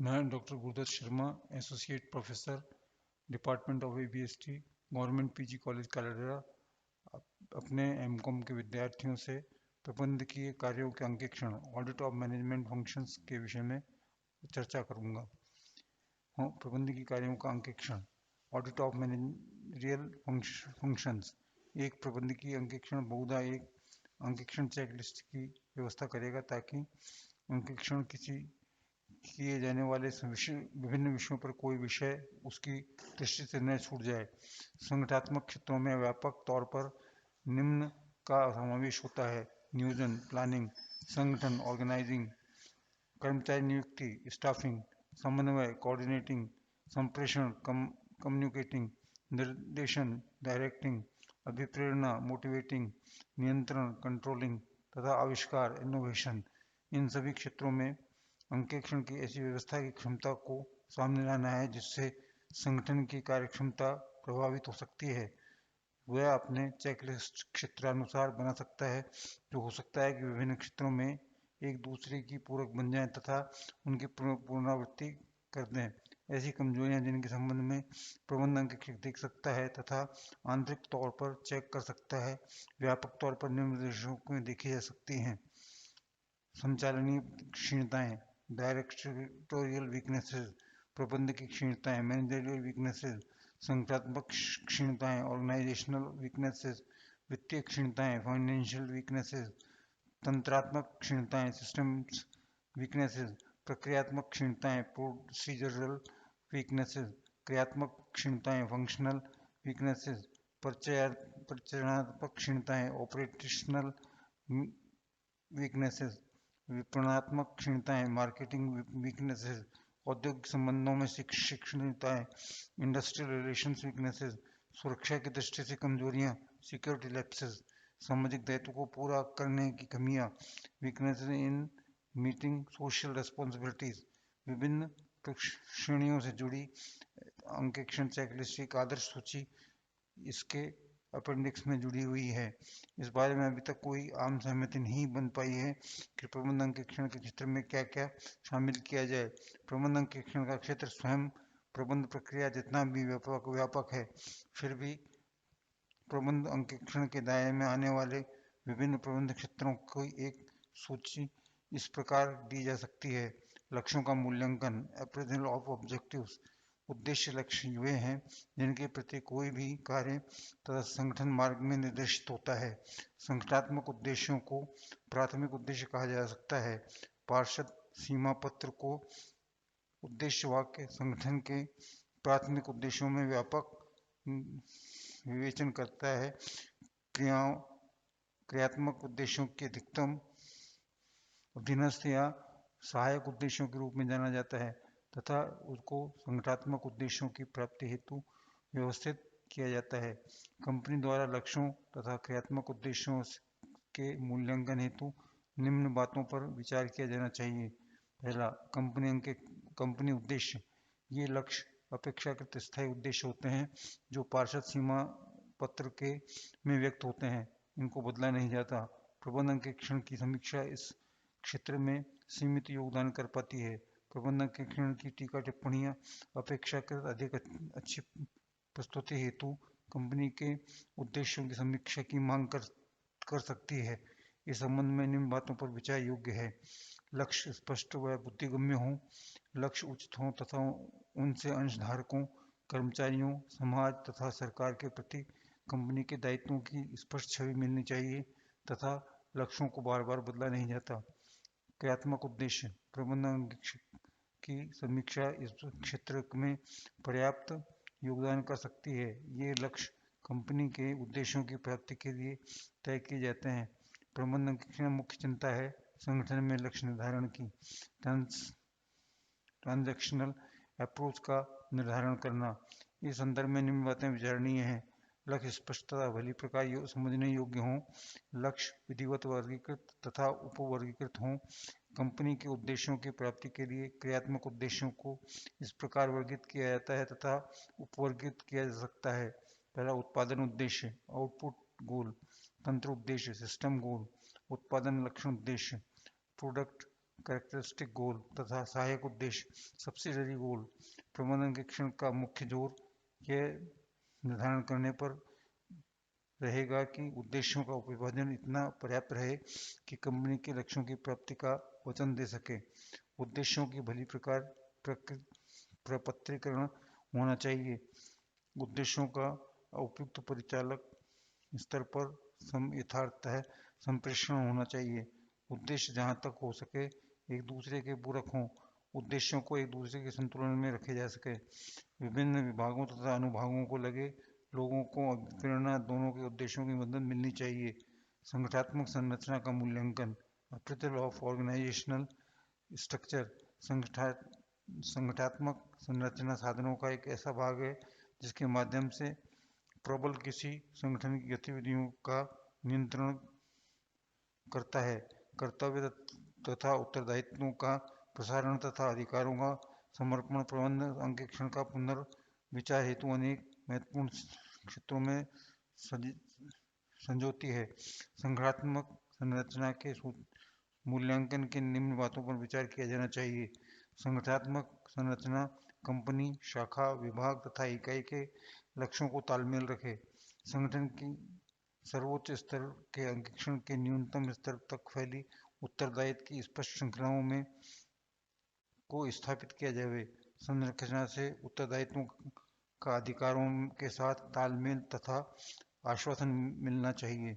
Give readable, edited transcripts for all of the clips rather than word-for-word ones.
मैं doctor Gurudutt Sharma, associate professor, department of ABST, government PG college Kaladera, अपने MCom के विद्यार्थियों से प्रबंधकीय कार्यों के अंकेक्षण ऑडिट ऑफ मैनेजमेंट फंक्शंस के विषय में चर्चा करूंगा। प्रबंधकीय कार्यों का अंकेक्षण ऑडिट ऑफ मैनेजरियल फंक्शंस। एक प्रबंधकीय अंकेक्षण बहुधा एक अंकेक्षण चेकलिस्ट की व्यवस्था करेगा ताकि अंकेक्षण किए जाने वाले विभिन्न विषयों पर कोई विषय उसकी दृष्टि से न छूट जाए। संगठनात्मक क्षेत्रों में व्यापक तौर पर निम्न का समावेश होता है: नियोजन, प्लानिंग, संगठन, ऑर्गेनाइजिंग, कर्मचारी नियुक्ति, स्टाफिंग, समन्वय, कोऑर्डिनेटिंग, संप्रेषण, कम्युनिकेटिंग, निर्देशन, डायरेक्टिंग, अभिप्रेरणा, मोटिवेटिंग, नियंत्रण, कंट्रोलिंग तथा आविष्कार, इनोवेशन। इन सभी क्षेत्रों में अंकेक्षण की ऐसी व्यवस्था की क्षमता को सामने लाना है जिससे संगठन की कार्यक्षमता प्रभावित हो सकती है। वह अपने चेकलिस्ट क्षेत्रानुसार बना सकता है, जो हो सकता है कि विभिन्न क्षेत्रों में एक दूसरे की पूरक बन जाएं तथा उनकी पुनरावृत्ति कर दें। ऐसी कमजोरियां जिनके संबंध में प्रबंध अंकेक्षक देख सकता है तथा आंतरिक तौर पर चेक कर सकता है, व्यापक तौर पर निम्न निर्देशों में देखी जा सकती हैं: संचालनीय क्षीणताएं, डायरेक्टोरियल वीकनेसेस, प्रबंध की क्षीणताएं, मैनेजरियल वीकनेसेस, संगठनात्मक क्षीणताएं, ऑर्गेनाइजेशनल वीकनेसेस, वित्तीय क्षीणताएं, फाइनेंशियल वीकनेसेस, तंत्रात्मक क्षीणताएं, सिस्टम्स वीकनेसेस, प्रक्रियात्मक क्षीणताएं, प्रोसीजरल वीकनेसेस, क्रियात्मक क्षीणताएं, फंक्शनल वीकनेसेस, परिचालनात्मक क्षीणताएं, ऑपरेशनल वीकनेसेस, विपणनात्मक क्षीणताएं, मार्केटिंग वीकनेसेस, औद्योगिक संबंधों में शिक्षणताएं, इंडस्ट्रियल रिलेशंस वीकनेसेस, सुरक्षा की दृष्टि से कमजोरियां, सिक्योरिटी लैप्सेस, सामाजिक दायित्व को पूरा करने की कमियां, weaknesses in meeting social responsibilities. विभिन्न श्रेणियों से जुड़ी अंकेक्षण चेकलिस्ट की एक आदर्श सूची इसके अपेंडिक्स में जुड़ी हुई है। इस बारे में अभी तक कोई आम सहमति नहीं बन पाई है कि प्रबंध अंकेक्षण के क्षेत्र में क्या क्या शामिल किया जाए। प्रबंध अंकेक्षण का क्षेत्र स्वयं प्रबंध प्रक्रिया जितना भी व्यापक है, फिर भी प्रबंध अंकेक्षण के दायरे में आने वाले विभिन्न प्रबंध क्षेत्रों की एक सूची इस प्रकार दी जा सकती है: लक्ष्यों का मूल्यांकन, अप्रेजल ऑफ ऑब्जेक्टिव्स। उद्देश्य लक्ष्य वे हैं जिनके प्रति कोई भी कार्य तथा संगठन मार्ग में निर्देशित होता है। संगठनात्मक उद्देश्यों को प्राथमिक उद्देश्य कहा जा सकता है। पार्षद सीमा पत्र को उद्देश्य वाक्य संगठन के प्राथमिक उद्देश्यों में व्यापक विवेचन करता है। क्रियात्मक उद्देश्यों के अधिकतम अधीनस्थ या सहायक उद्देश्यों के रूप में जाना जाता है तथा उसको संगठनात्मक उद्देश्यों की प्राप्ति हेतु व्यवस्थित किया जाता है। कंपनी द्वारा लक्ष्यों तथा क्रियात्मक उद्देश्यों के मूल्यांकन हेतु निम्न बातों पर विचार किया जाना चाहिए। पहला, कंपनी उद्देश्य। ये लक्ष्य अपेक्षाकृत स्थायी उद्देश्य होते हैं जो पार्षद सीमा पत्र के में व्यक्त होते हैं। इनको बदला नहीं जाता। प्रबंध अंकेक्षण की समीक्षा इस क्षेत्र में सीमित योगदान कर पाती है। प्रबंध अंकेक्षण की टीका टिप्पणियां अपेक्षाकृत अधिक अच्छी प्रस्तुति हेतु कंपनी के उद्देश्यों की समीक्षा की मांग कर सकती है। इस संबंध में निम्न बातों पर विचार योग्य है: लक्ष्य स्पष्ट व बुद्धिगम्य हो, लक्ष्य उचित हो तथा उनसे अंशधारकों, कर्मचारियों, समाज तथा सरकार के प्रति कंपनी के दायित्वों की स्पष्ट छवि मिलनी चाहिए तथा लक्ष्यों को बार बार बदला नहीं जाता। क्रियात्मक उद्देश्य। प्रबंध अंकेक्षक की समीक्षा इस क्षेत्र में पर्याप्त योगदान कर सकती है। ये लक्ष्य कंपनी के उद्देश्यों की प्राप्ति के लिए तय किए जाते हैं। प्रबंध अंकेक्षण मुख्य चिंता है संगठन में लक्ष्य निर्धारण की। ट्रांजैक्शनल अप्रोच का निर्धारण करना। इस संदर्भ में निम्न बातें विचारणीय हैं: लक्ष्य स्पष्टता भली प्रकार समझने योग्य हों, लक्ष्य विधिवत वर्गीकृत तथा उपवर्गीकृत हों। कंपनी के उद्देश्यों की प्राप्ति के लिए क्रियात्मक उद्देश्यों को इस प्रकार वर्गीकृत किया जाता है तथा उपवर्गीकृत किया जा सकता है: पहला, उत्पादन उद्देश्य, आउटपुट गोल, तंत्र उद्देश्य, सिस्टम गोल, उत्पादन लक्षण उद्देश्य, प्रोडक्ट कैरेक्टरिस्टिक गोल तथा सहायक उद्देश्य सब्सिडरी गोल। प्रबंधन अंकेक्षण का मुख्य जोर यह निर्धारण करने पर रहेगा कि उद्देश्यों का उपविभाजन इतना पर्याप्त रहे कि कंपनी के लक्ष्यों की प्राप्ति का वचन दे सके। उद्देश्यों की भली प्रकार प्रपत्रीकरण होना चाहिए। उद्देश्यों का उपयुक्त परिचालक स्तर पर यथार्थतः संप्रेषण होना चाहिए। उद्देश्य जहां तक हो सके एक दूसरे के पूरक हों। उद्देश्यों को एक दूसरे के संतुलन में रखे जा सके। विभिन्न विभागों तथा अनुभागों को लगे लोगों को प्रेरणा दोनों के उद्देश्यों की मदद मिलनी चाहिए। संगठनात्मक संरचना का मूल्यांकन अप्रेजल ऑफ ऑर्गेनाइजेशनल स्ट्रक्चर। संगठनात्मक संरचना साधनों का एक ऐसा भाग है जिसके माध्यम से प्रबल किसी संगठन की गतिविधियों का नियंत्रण करता है। कर्तव्य तथा उत्तरदायित्वों का प्रसारण तथा अधिकारों का समर्पण प्रबंधन अंकेक्षण का पुनर्विचार हेतु अनेक महत्वपूर्ण क्षेत्रों में संजोती है। संगठनात्मक संरचना के मूल्यांकन के निम्न बातों पर विचार किया जाना चाहिए। संगठनात्मक संरचना कंपनी, शाखा, विभाग तथा इकाई के लक्ष्यों को तालमेल रखे। संगठन की सर्वोच्च स्तर के अंकेक्षण के न्यूनतम स्तर तक फैली उत्तरदायित्व की स्पष्ट श्रृंखलाओं में को स्थापित किया जाए। संरचना से उत्तरदायित्वों का अधिकारों के साथ तालमेल तथा आश्वासन मिलना चाहिए।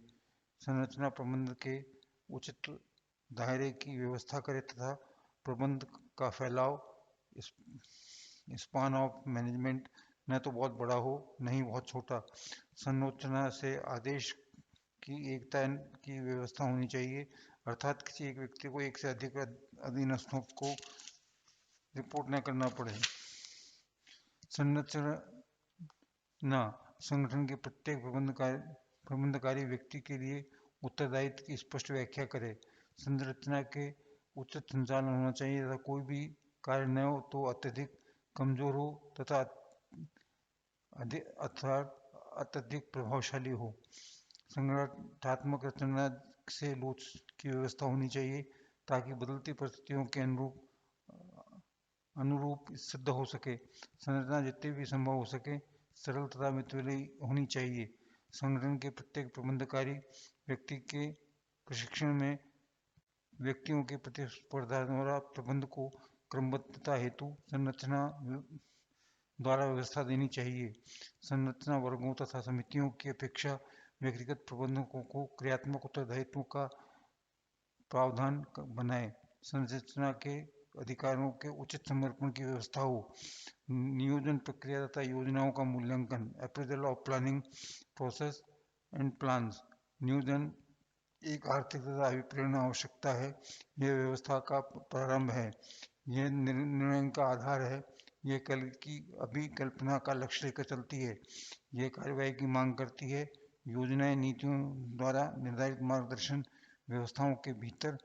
संरचना प्रबंध के उचित दायरे की व्यवस्था करे तथा प्रबंध का फैलाव स्पान ऑफ मैनेजमेंट न तो बहुत बड़ा हो न ही बहुत छोटा। संरचना से आदेश की एकता की व्यवस्था होनी चाहिए, अर्थात किसी एक व्यक्ति को एक से अधिक अधीनस्थों को रिपोर्ट न करना पड़े। संरचना संगठन के प्रत्येक प्रबंधकारी व्यक्ति के लिए उत्तरदायित्व की स्पष्ट व्याख्या करे। संरचना के उचित संचालन होना चाहिए तथा कोई भी कार्य न हो तो अत्यधिक कमजोर हो तथा अत्यधिक प्रभावशाली हो। संगठनात्मक रचना से लोच की व्यवस्था होनी चाहिए ताकि बदलती परिस्थितियों के अनुरूप सिद्ध हो सके। संरचना जितनी भी संभव हो सके सरल तथा मितव्ययी होनी चाहिए। संगठन के प्रत्येक प्रबंधकारी व्यक्ति के प्रशिक्षण में व्यक्तियों के प्रतिस्पर्धा द्वारा प्रबंध को क्रमबद्धता हेतु संरचना द्वारा व्यवस्था देनी चाहिए। संरचना वर्गों तथा समितियों की अपेक्षा व्यक्तिगत प्रबंधकों को क्रियात्मक उत्तरदायित्वों का प्रावधान बनाए। संरचना के अधिकारों के उचित समर्पण की व्यवस्था हो। नियोजन प्रक्रिया तथा योजनाओं का मूल्यांकन appraisal of planning process and plans. नियोजन एक आर्थिक तथा अभिप्रेरण आवश्यकता है। यह व्यवस्था का प्रारंभ है। यह निर्णय का आधार है। यह कल की अभिकल्पना का लक्ष्य लेकर चलती है। यह कार्यवाही की मांग करती है। योजनाएं नीतियों द्वारा निर्धारित मार्गदर्शन व्यवस्थाओं के भीतर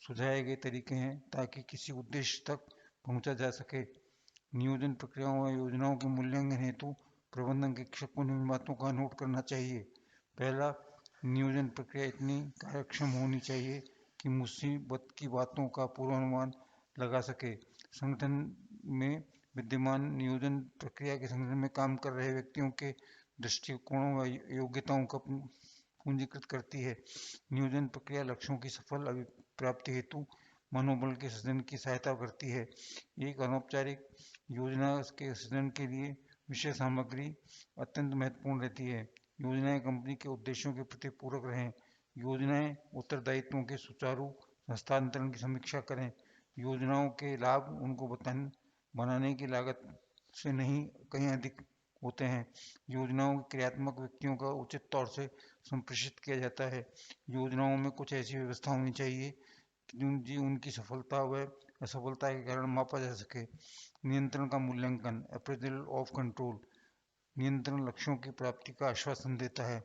सुझाए गए तरीके हैं ताकि किसी उद्देश्य तक पहुंचा जा सके। नियोजन प्रक्रियाओं व योजनाओं के मूल्यांकन हेतु प्रबंधन अंकेक्षक को निम्न बातों का नोट करना चाहिए। पहला, नियोजन प्रक्रिया इतनी कार्यक्षम होनी चाहिए कि मुसीबत की बातों का पूर्वानुमान लगा सके। संगठन में विद्यमान नियोजन प्रक्रिया के संगठन में काम कर रहे व्यक्तियों के दृष्टिकोणों व योग्यताओं का पूंजीकृत करती है। नियोजन प्रक्रिया लक्ष्यों की सफल प्राप्ति हेतु मनोबल के सृजन की सहायता करती है। एक अनौपचारिक योजना के सृजन के लिए विषय सामग्री अत्यंत महत्वपूर्ण रहती है। योजनाएं कंपनी के उद्देश्यों के प्रति पूरक रहें। योजनाएं उत्तरदायित्वों के सुचारू हस्तांतरण की समीक्षा करें। योजनाओं के लाभ उनको बनाने की लागत से नहीं कहीं अधिक होते हैं। योजनाओं के क्रियात्मक व्यक्तियों का उचित तौर से संप्रेषित किया जाता है। योजनाओं में कुछ ऐसी व्यवस्था होनी चाहिए कि उनकी सफलता व असफलता के कारण मापा जा सके। नियंत्रण का मूल्यांकन अप्रेजल ऑफ कंट्रोल। नियंत्रण लक्ष्यों की प्राप्ति का आश्वासन देता है।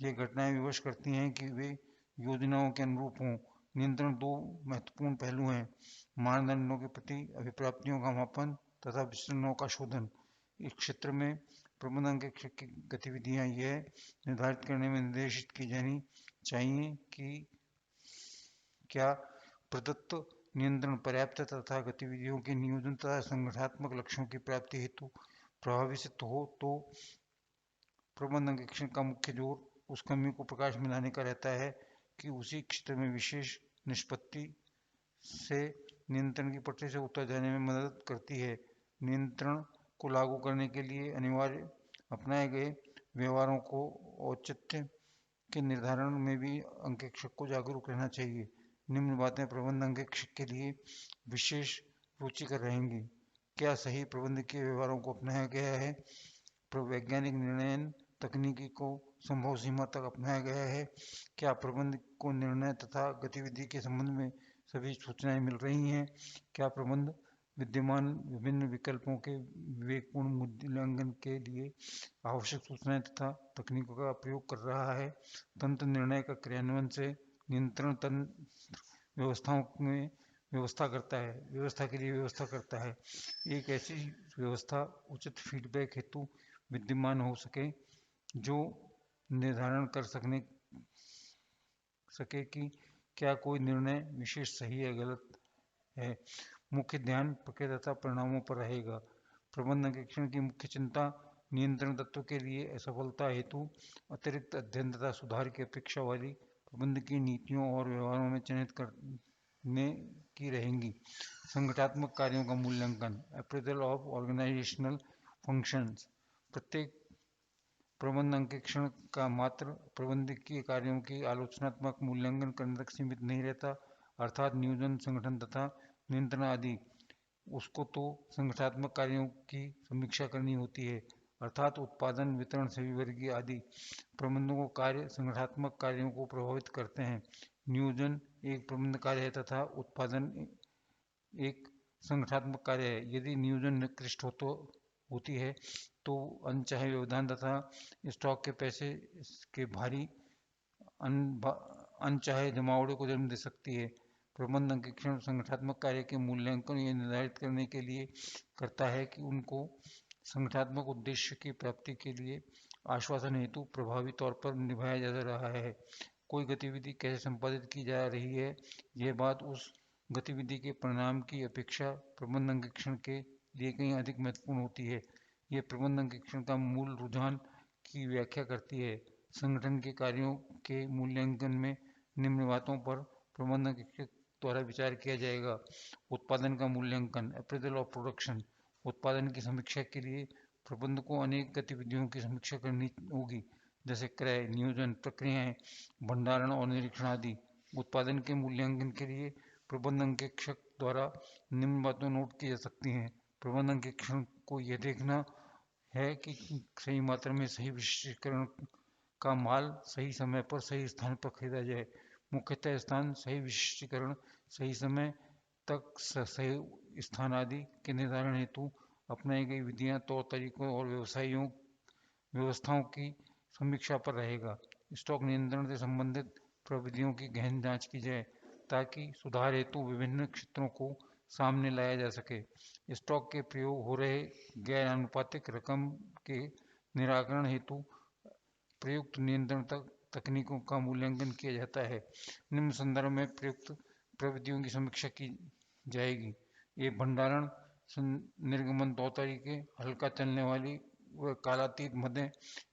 ये घटनाएं विवश करती हैं कि वे योजनाओं के अनुरूप हों। नियंत्रण दो महत्वपूर्ण पहलू हैं: मानदंडों के प्रति अभिप्राप्तियों का मापन तथा विचलनों का शोधन। इस क्षेत्र में प्रबंधन अंकेक्षक की गतिविधियां यह निर्धारित करने में निर्देशित की जानी चाहिए कि क्या प्रदत्त नियंत्रण पर्याप्त तथा गतिविधियों के नियोजन तथा संगठनात्मक लक्ष्यों की प्राप्ति हेतु प्रभावी सिद्ध हो तो प्रबंध अंकेक्षण का मुख्य जोर उस कमी को प्रकाश में लाने का रहता है कि उसी क्षेत्र में विशेष निष्पत्ति से नियंत्रण की पटरी से उतर जाने में मदद करती है। नियंत्रण को लागू करने के लिए अनिवार्य अपनाए गए व्यवहारों को औचित्य के निर्धारण में भी अंकेक्षक को जागरूक रहना चाहिए। निम्न बातें प्रबंध अंकेक्षक के लिए विशेष रुचिकर रहेंगी। क्या सही प्रबंधकीय व्यवहारों को अपनाया गया है? वैज्ञानिक निर्णयन तकनीकी को संभव सीमा तक अपनाया गया है? क्या प्रबंध को निर्णय तथा गतिविधि के संबंध में सभी सूचनाएं मिल रही हैं? क्या प्रबंध विद्यमान विभिन्न विकल्पों के विवेकपूर्ण मूल्यांकन के लिए आवश्यक सूचनाएं तथा तकनीकों का प्रयोग कर रहा है? तंत्र निर्णय का क्रियान्वयन से नियंत्रण तंत्र व्यवस्थाओं में व्यवस्था के लिए व्यवस्था करता है। एक ऐसी व्यवस्था उचित फीडबैक हेतु विद्यमान हो सके जो निर्धारण कर सके कि क्या कोई निर्णय विशेष सही या गलत है। मुख्य ध्यान प्रक्रिया तथा परिणामों पर रहेगा। प्रबंध अंकेक्षण की मुख्य चिंता नियंत्रण तत्व के लिए असफलता हेतु अतिरिक्त अध्ययन तथा सुधार की अपेक्षा वाली प्रबंध की नीतियों और व्यवहारों में चयनित करने की रहेंगी। संगठनात्मक कार्यों का मूल्यांकन, अप्रेजल ऑफ ऑर्गेनाइजेशनल फंक्शंस। प्रत्येक प्रबंध अंकेक्षण का मात्र प्रबंधकीय कार्यों की आलोचनात्मक मूल्यांकन करने तक सीमित नहीं रहता, अर्थात नियोजन, संगठन तथा नियंत्रण आदि। उसको तो संगठनात्मक कार्यों की समीक्षा करनी होती है, अर्थात उत्पादन, वितरण, सभी वर्गीय आदि प्रबंधों कार्य संगठनात्मक कार्यों को प्रभावित करते हैं। नियोजन एक प्रबंध कार्य है तथा उत्पादन एक संगठनात्मक कार्य है। यदि नियोजन निकृष्ट होती है तो अनचाहे व्यवधान तथा स्टॉक के पैसे के भारी अनचाहे जमावड़े को जन्म दे सकती है। प्रबंध अंकेक्षण संगठनात्मक कार्य के मूल्यांकन यह निर्धारित करने के लिए करता है कि उनको संगठनात्मक उद्देश्य की प्राप्ति के लिए आश्वासन हेतु प्रभावी तौर पर निभाया जा रहा है। कोई गतिविधि कैसे संपादित की जा रही है, यह बात उस गतिविधि के परिणाम की अपेक्षा प्रबंध अंकेक्षण के लिए कहीं अधिक महत्वपूर्ण होती है। यह प्रबंध अंकेक्षण का मूल रुझान की व्याख्या करती है। संगठन के कार्यों के मूल्यांकन में निम्न बातों पर प्रबंध अंकेक्षक द्वारा विचार किया जाएगा। उत्पादन का मूल्यांकन, अप्रेजल ऑफ प्रोडक्शन। उत्पादन की समीक्षा के लिए प्रबंध को अनेक गतिविधियों की समीक्षा करनी होगी, जैसे क्रय, नियोजन, प्रक्रियाएं, भंडारण और निरीक्षण आदि। उत्पादन के मूल्यांकन के लिए प्रबंध अंकेक्षक द्वारा निम्न बातें नोट की जा सकती हैं। प्रबंध अंकेक्षण को यह देखना है कि सही मात्रा में सही विशिष्टीकरण का माल सही समय पर सही स्थान पर खरीदा जाए। मुख्यतः स्थान, सही विशिष्टीकरण, सही समय तक सही स्थान आदि के निर्धारण हेतु अपनाई गई विधियां, तौर तरीकों और व्यवस्थाओं की समीक्षा पर रहेगा। स्टॉक नियंत्रण से संबंधित प्रविधियों की गहन जांच की जाए ताकि सुधार हेतु विभिन्न क्षेत्रों को सामने लाया जा सके। स्टॉक के प्रयोग हो रहे गैर आनुपातिक रकम के निराकरण हेतु प्रयुक्त नियंत्रण तकनीकों का मूल्यांकन किया जाता है। निम्न संदर्भ में प्रयुक्त प्रविधियों की समीक्षा की जाएगी। ये भंडारण निर्गमन तौर तरीके, हल्का चलने वाली व कालातीत मदें,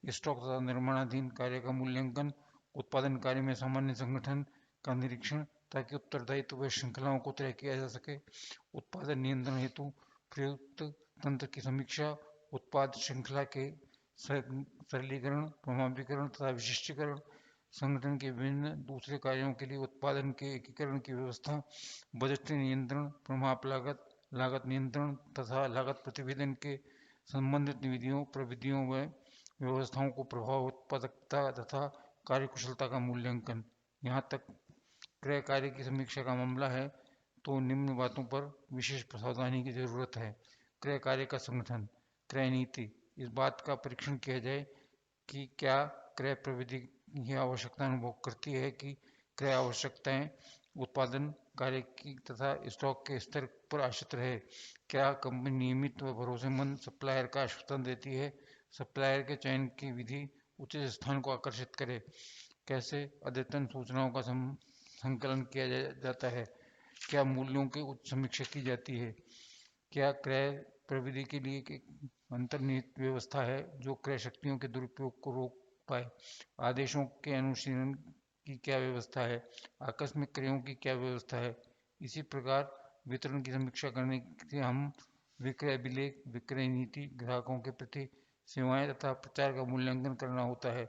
स्टॉक तथा निर्माणाधीन कार्य का मूल्यांकन, उत्पादन कार्य में सामान्य संगठन का निरीक्षण ताकि उत्तरदायित्व व श्रृंखलाओं को तय किया जा सके। उत्पादन नियंत्रण हेतु प्रयुक्त तंत्र की समीक्षा, उत्पाद श्रृंखला के सरलीकरण, प्रमाणीकरण तथा विशिष्टीकरण, संगठन के विभिन्न दूसरे कार्यों के लिए उत्पादन के एकीकरण की व्यवस्था, बजटीय नियंत्रण, प्रमाप लागत, लागत नियंत्रण तथा लागत प्रतिवेदन के संबंधित विधियों, प्रविधियों व व्यवस्थाओं को प्रभाव, उत्पादकता तथा कार्यकुशलता का मूल्यांकन। यहाँ तक क्रय कार्य की समीक्षा का मामला है तो निम्न बातों पर विशेष सावधानी की जरूरत है। क्रय कार्य का संगठन, क्रय नीति। इस बात का परीक्षण किया जाए कि क्या क्रय प्रविधि यह आवश्यकता अनुभव करती है कि क्रय आवश्यकताएं उत्पादन कार्य की तथा स्टॉक के स्तर पर आश्रित रहे। क्या कंपनी नियमित व भरोसेमंद सप्लायर का आश्वासन देती है। सप्लायर के चयन की विधि उचित स्थान को आकर्षित करे। कैसे अद्यतन सूचनाओं का संकलन किया जाता है। क्या मूल्यों की उच्च समीक्षा की जाती है? क्या क्रय प्रविधि के लिए एक अंतर्निहित व्यवस्था है जो क्रय शक्तियों के दुरुपयोग को रोक पाए? आदेशों के अनुशीलन की क्या व्यवस्था है? आकस्मिक क्रयों की क्या व्यवस्था है? इसी प्रकार वितरण की समीक्षा करने से हम विक्रय अभिलेख, विक्रय नीति, ग्राहकों के प्रति सेवाएं तथा प्रचार का मूल्यांकन करना होता है।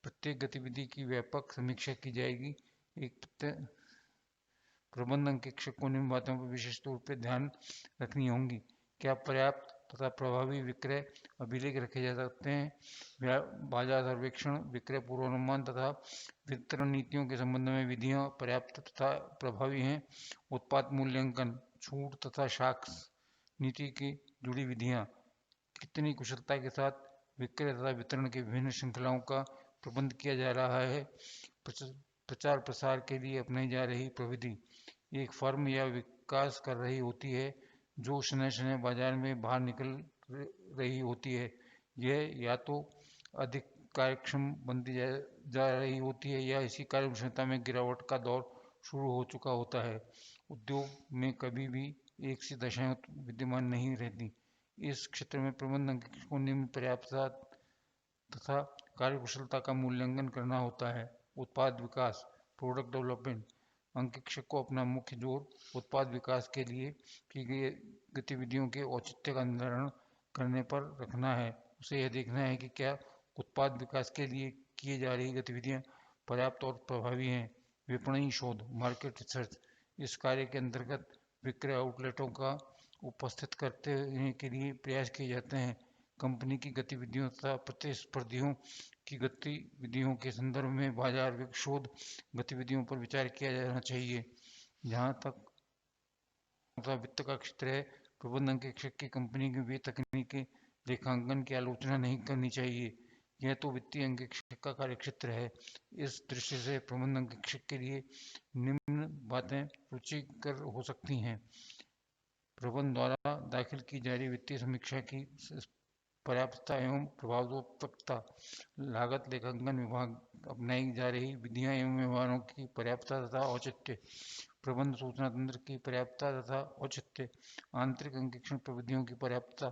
प्रत्येक गतिविधि की व्यापक समीक्षा की जाएगी। एक प्रबंधन शिक्षक को निम्न बातों पर विशेष तौर पर ध्यान रखनी होंगी। क्या पर्याप्त तथा प्रभावी विक्रय अभिलेख रखे जा सकते हैं? बाजार सर्वेक्षण, विक्रय पूर्वानुमान तथा वितरण नीतियों के संबंध में विधियां पर्याप्त तथा प्रभावी हैं? उत्पाद मूल्यांकन, छूट तथा साक्ष्य नीति की जुड़ी विधियां कितनी कुशलता के साथ विक्रय तथा वितरण की विभिन्न श्रृंखलाओं का प्रबंध किया जा रहा है? प्रचार प्रसार के लिए अपनाई जा रही प्रविधि एक फर्म या विकास कर रही होती है जो शनय शनय बाजार में बाहर निकल रही होती है। यह या तो अधिक कार्यक्षम बनती जा रही होती है या इसी कार्यक्षमता में गिरावट का दौर शुरू हो चुका होता है। उद्योग में कभी भी एक सी दशाएं विद्यमान नहीं रहती। इस क्षेत्र में प्रबंधन को निम्न पर्याप्तता तथा कार्यकुशलता का मूल्यांकन करना होता है। उत्पाद विकास, प्रोडक्ट डेवलपमेंट, अंकेक्षक को अपना मुख्य जोर उत्पाद विकास के लिए की गई गतिविधियों के औचित्य का निर्धारण करने पर रखना है। उसे यह देखना है कि क्या उत्पाद विकास के लिए किए जा रही गतिविधियां पर्याप्त और प्रभावी हैं। विपणन शोध, मार्केट रिसर्च, इस कार्य के अंतर्गत विक्रय आउटलेटों का उपस्थित करने के लिए प्रयास किए जाते हैं। कंपनी की गतिविधियों तथा प्रतिस्पर्धियों की गतिविधियों के संदर्भ में बाजार शोध गतिविधियों पर विचार किया जाना चाहिए। जहाँ तक वित्त का क्षेत्र है, प्रबंधन के शिक्षक की कंपनी की व्यय तकनीकी लेखांकन की आलोचना नहीं करनी चाहिए। यह तो वित्तीय अंकेक्षक का कार्यक्षेत्र है। इस दृष्टि से प्रबंधन के शिक्षक के लिए निम्न बातें रुचिकर हो सकती हैं। प्रबंधन द्वारा दाखिल की जा रही वित्तीय समीक्षा की पर्याप्तता एवं प्रभावोत्तरकता, लागत लेखांकन विभाग अपनाई जा रही विधियां एवं व्यवहारों की पर्याप्तता तथा औचित्य, प्रबंध सूचना तंत्र की पर्याप्तता तथा औचित्य, आंतरिक अंकेक्षण प्रविधियों की पर्याप्तता,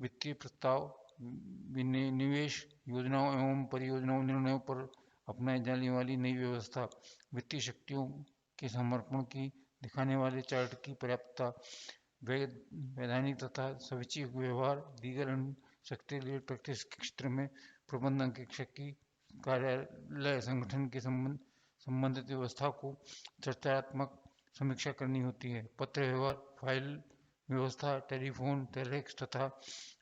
वित्तीय प्रस्ताव, निवेश योजनाओं एवं परियोजनाओं निर्णयों पर अपनाई जाने वाली नई व्यवस्था, वित्तीय शक्तियों के समर्पण की दिखाने वाले चार्ट की पर्याप्तता, वैधानिक तथा स्वैच्छिक व्यवहार, लीगल एंड सेक्रेटरियल प्रैक्टिस के क्षेत्र में प्रबंधन शिक्षक की कार्यालय संगठन के संबंधित व्यवस्था को चर्चात्मक समीक्षा करनी होती है। पत्र व्यवहार, फाइल व्यवस्था, टेलीफोन, टेलेक्स तथा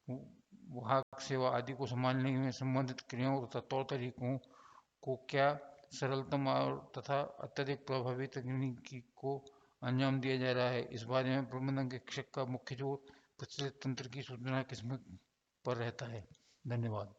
वाहक सेवा आदि को संभालने में संबंधित क्रियाओं तथा तौर तरीकों को क्या सरलतम और तथा अत्यधिक प्रभावी तकनीकी को अंजाम दिया जा रहा है, इस बारे में प्रबंधन के शिक्षक का मुख्य जोर प्रचलित तंत्र की सूचना किस्म पर रहता है। धन्यवाद।